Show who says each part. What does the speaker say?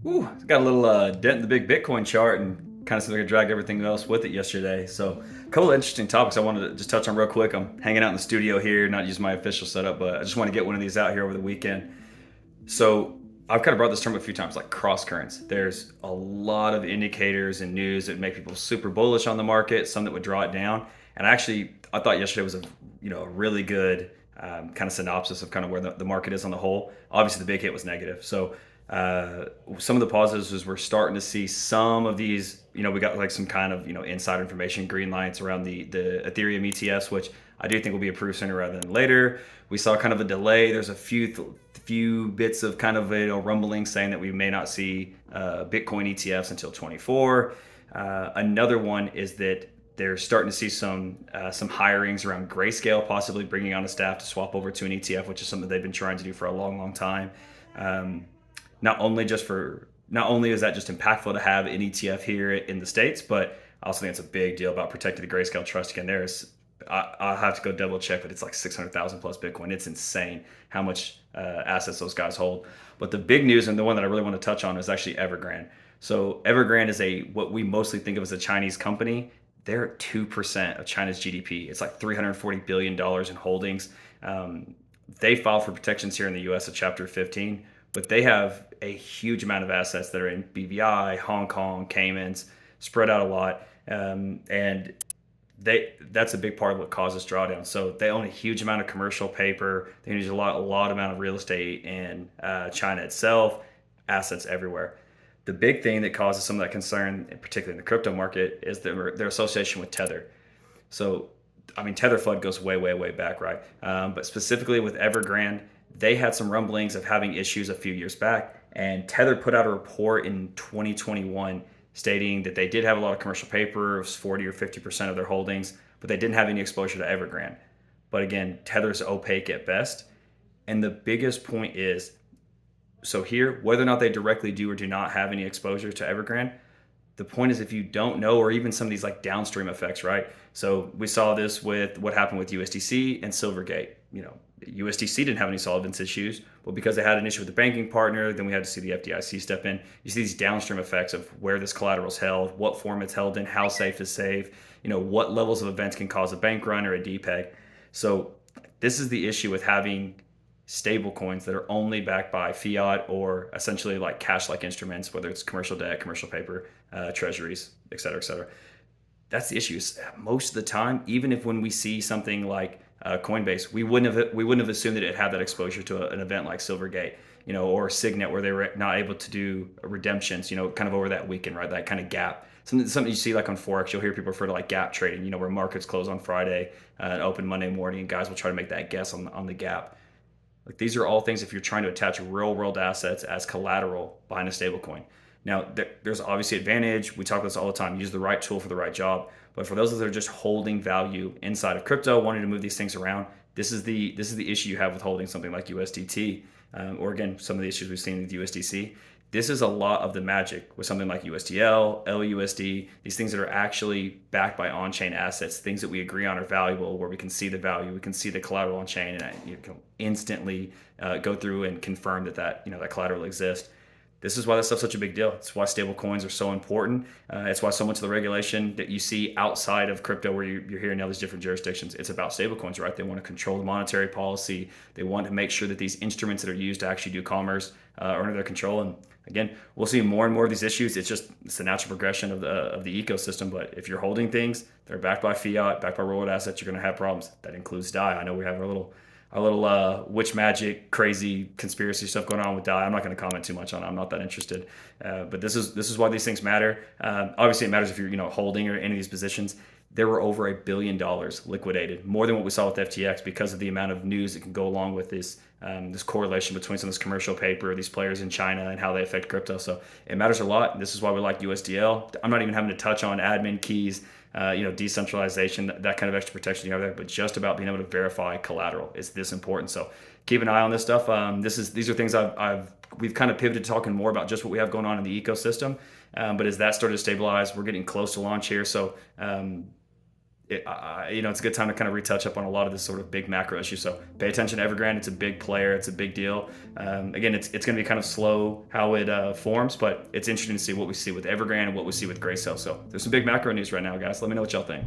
Speaker 1: Ooh, it's got a little dent in the big Bitcoin chart and kind of seems like it dragged everything else with it yesterday. So, a couple of interesting topics I wanted to just touch on real quick. I'm hanging out in the studio here, not using my official setup, but I just want to get one of these out here over the weekend. So, I've kind of brought this term a few times, like cross currents. There's a lot of indicators and news that make people super bullish on the market, some that would draw it down. And I thought yesterday was a really good kind of synopsis of kind of where the market is on the whole. Obviously, the big hit was negative. So some of the positives is we're starting to see some of these. We got like some kind of inside information, green lights around the Ethereum ETFs, which I do think will be approved sooner rather than later. We saw kind of a delay. There's a few bits of kind of rumbling saying that we may not see Bitcoin ETFs until 24. Another one is that they're starting to see some hirings around Grayscale, possibly bringing on a staff to swap over to an ETF, which is something they've been trying to do for a long, long time. Um, not only is that just impactful to have an ETF here in the states, but I also think it's a big deal about protecting the Grayscale trust. Again, I'll have to go double check, but it's like 600,000 plus Bitcoin. It's insane how much assets those guys hold. But the big news, and the one that I really want to touch on, is actually Evergrande. So Evergrande is what we mostly think of as a Chinese company. They're at 2% of China's GDP. It's like $340 billion in holdings. They filed for protections here in the US at Chapter 15, but they have a huge amount of assets that are in BVI, Hong Kong, Caymans, spread out a lot. And that's a big part of what causes drawdown. So they own a huge amount of commercial paper. They use a lot amount of real estate in China itself, assets everywhere. The big thing that causes some of that concern, particularly in the crypto market, is their association with Tether. So, I mean, Tether flood goes way, way, way back, right? But specifically with Evergrande, they had some rumblings of having issues a few years back, and Tether put out a report in 2021 stating that they did have a lot of commercial paper, it was 40 or 50% of their holdings, but they didn't have any exposure to Evergrande. But again, Tether's opaque at best. And the biggest point is, so here, whether or not they directly do or do not have any exposure to Evergrande, the point is if you don't know, or even some of these like downstream effects, right? So we saw this with what happened with USDC and Silvergate. USDC didn't have any solvents issues, but because they had an issue with the banking partner, then we had to see the FDIC step in. You see these downstream effects of where this collateral is held, what form it's held in, how safe is safe, what levels of events can cause a bank run or a DPEG. So this is the issue with having stable coins that are only backed by fiat or essentially like cash like instruments, whether it's commercial debt, commercial paper, treasuries, et cetera, et cetera. That's the issue. Most of the time, even if when we see something like Coinbase, we wouldn't have assumed that it had that exposure to an event like Silvergate, or Signet, where they were not able to do redemptions, kind of over that weekend, right? That kind of gap. Something you see like on Forex, you'll hear people refer to like gap trading, where markets close on Friday and open Monday morning, and guys will try to make that guess on the gap. Like these are all things if you're trying to attach real world assets as collateral behind a stablecoin. Now, there's obviously advantage. We talk about this all the time. Use the right tool for the right job. But for those that are just holding value inside of crypto, wanting to move these things around, this is the issue you have with holding something like USDT, or again, some of the issues we've seen with USDC. This is a lot of the magic with something like USDL, LUSD, these things that are actually backed by on-chain assets, things that we agree on are valuable, where we can see the value, we can see the collateral on chain, and you can instantly go through and confirm that collateral exists. This is why this stuff's such a big deal. It's why stable coins are so important. It's why so much of the regulation that you see outside of crypto, where you're hearing all these different jurisdictions, it's about stable coins, right? They want to control the monetary policy. They want to make sure that these instruments that are used to actually do commerce are under their control. And again, we'll see more and more of these issues. It's the natural progression of the ecosystem. But if you're holding things that are backed by fiat, backed by real world assets, you're going to have problems. That includes DAI. I know we have our little witch magic, crazy conspiracy stuff going on with DAI. I'm not going to comment too much on it. I'm not that interested. But this is why these things matter. Obviously, it matters if you're holding or any of these positions. There were over $1 billion liquidated, more than what we saw with FTX, because of the amount of news that can go along with this correlation between some of this commercial paper, these players in China, and how they affect crypto. So it matters a lot. This is why we like USDL. I'm not even having to touch on admin keys, decentralization, that kind of extra protection you have there, but just about being able to verify collateral is this important. So keep an eye on this stuff. These are things we've kind of pivoted to talking more about just what we have going on in the ecosystem. But as that started to stabilize, we're getting close to launch here. So it's a good time to kind of retouch up on a lot of this sort of big macro issue. So pay attention to Evergrande. It's a big player. It's a big deal. Again, it's going to be kind of slow how it forms, but it's interesting to see what we see with Evergrande and what we see with Graycell. So there's some big macro news right now, guys. Let me know what y'all think.